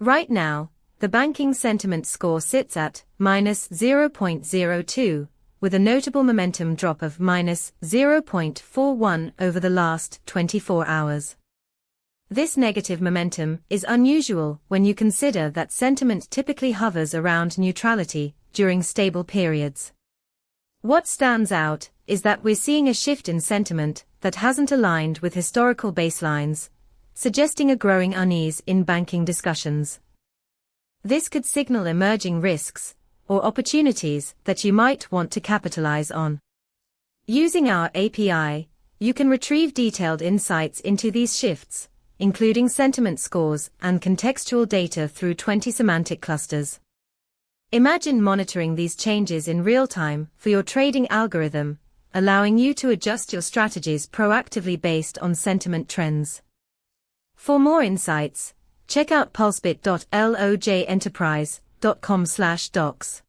Right now, the banking sentiment score sits at minus 0.02, with a notable momentum drop of minus 0.41 over the last 24 hours. This negative momentum is unusual when you consider that sentiment typically hovers around neutrality during stable periods. What stands out is that we're seeing a shift in sentiment that hasn't aligned with historical baselines, suggesting a growing unease in banking discussions. This could signal emerging risks or opportunities that you might want to capitalize on. Using our API, you can retrieve detailed insights into these shifts, including sentiment scores and contextual data through 20 semantic clusters. Imagine monitoring these changes in real time for your trading algorithm, allowing you to adjust your strategies proactively based on sentiment trends. For more insights, check out pulsebit.loj enterprise.com/docs.